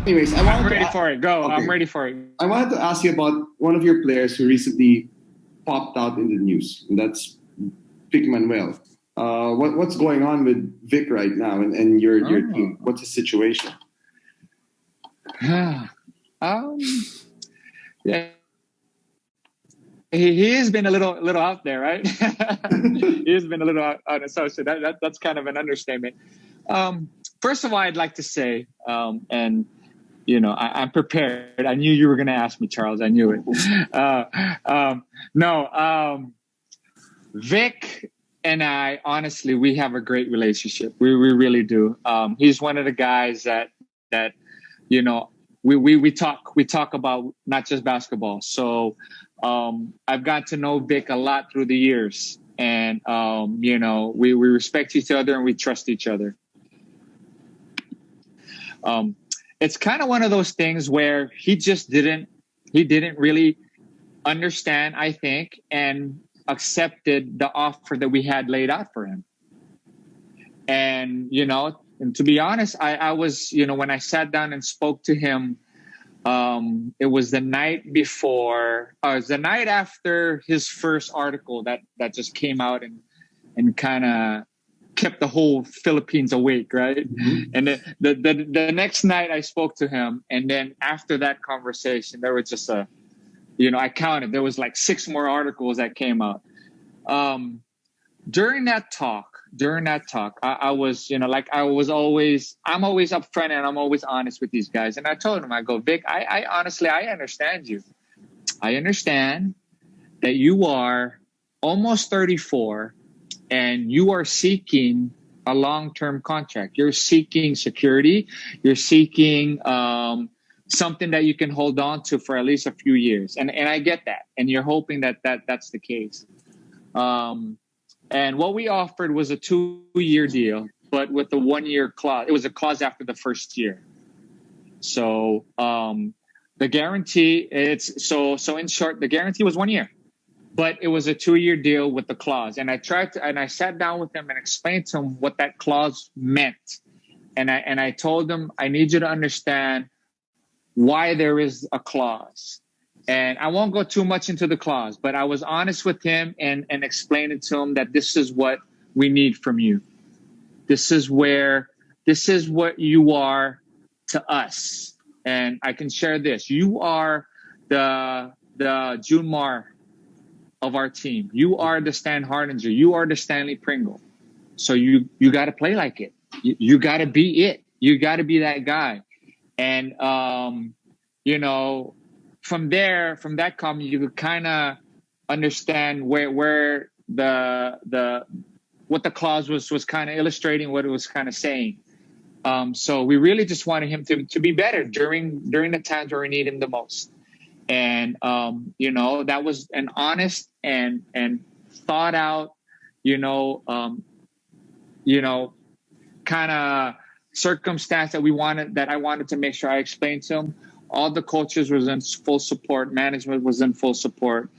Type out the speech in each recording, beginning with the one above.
Anyways, I'm ready for it. Go. Okay. I'm ready for it. I wanted to ask you about one of your players who recently popped out in the news, and that's Vic Manuel. What's going on with Vic right now and your team? What's the situation? Yeah. He has been a little out there, right? He has been a little out. So that's kind of an understatement. First of all, I'd like to say, and I'm prepared. I knew you were going to ask me, Charles. I knew it. Vic and I, honestly, we have a great relationship. We really do. He's one of the guys that we talk about not just basketball. So I've got to know Vic a lot through the years, and we respect each other and we trust each other. It's kind of one of those things where he didn't really understand, I think, and accepted the offer that we had laid out for him. And and to be honest, I was, when I sat down and spoke to him, it was the night before, it was the night after his first article that just came out and kind of kept the whole Philippines awake, right? Mm-hmm. And the next night I spoke to him, and then after that conversation, there was just I counted, there was like 6 more articles that came out. During that talk, I was, I'm always upfront and I'm always honest with these guys. And I told him, I go, Vic, I honestly, I understand you. I understand that you are almost 34 and you are seeking a long-term contract. You're seeking security. You're seeking something that you can hold on to for at least a few years. And I get that. And you're hoping that's the case. And what we offered was a 2-year deal, but with a 1-year clause. It was a clause after the first year. So the guarantee, so in short, the guarantee was 1 year, but it was a 2-year deal with the clause. And I sat down with him and explained to him what that clause meant. And I told him, I need you to understand why there is a clause. And I won't go too much into the clause, but I was honest with him and explained to him that this is what we need from you. This is what you are to us. And I can share this. You are the June Mar of our team. You are the Stan Hardinger. You are the Stanley Pringle. So you got to play like it. You got to be it. You got to be that guy. And, from that comment, you could kind of understand where what the clause was kind of illustrating what it was kind of saying. So we really just wanted him to be better during the times where we need him the most. And, that was an honest and thought out, kind of circumstance that I wanted to make sure I explained to him. All the coaches was in full support. Management was in full support.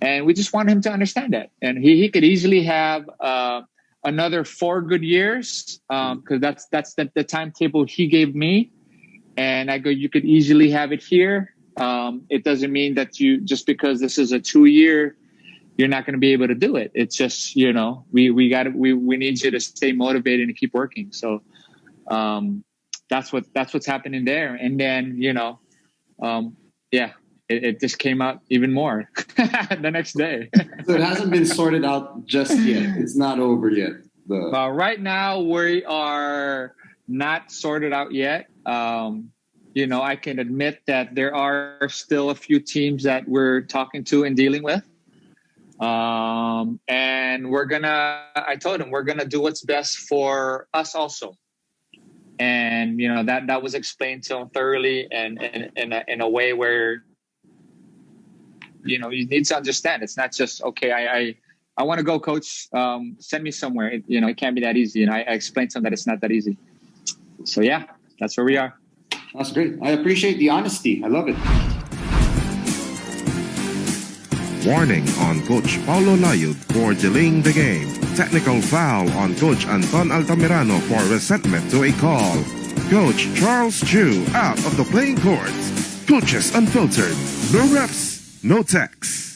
And we just wanted him to understand that. And he could easily have another 4 good years because that's the timetable he gave me. And I go, you could easily have it here. It doesn't mean that just because this is a 2-year, you're not going to be able to do it. It's just, we need you to stay motivated and keep working. So that's what's happening there. And then, it just came out even more the next day. So it hasn't been sorted out just yet. It's not over yet. Right now we are not sorted out yet. I can admit that there are still a few teams that we're talking to and dealing with. And I told him we're gonna do what's best for us also. And that was explained to him thoroughly and in a way where you need to understand. It's not just okay. I want to go, coach. Send me somewhere. It can't be that easy. And I explained to him that it's not that easy. So yeah, that's where we are. That's great. I appreciate the honesty. I love it. Warning on Coach Paulo Layud for delaying the game. Technical foul on Coach Anton Altamirano for resentment to a call. Coach Charles Chu out of the playing courts. Coaches Unfiltered. No reps, no techs.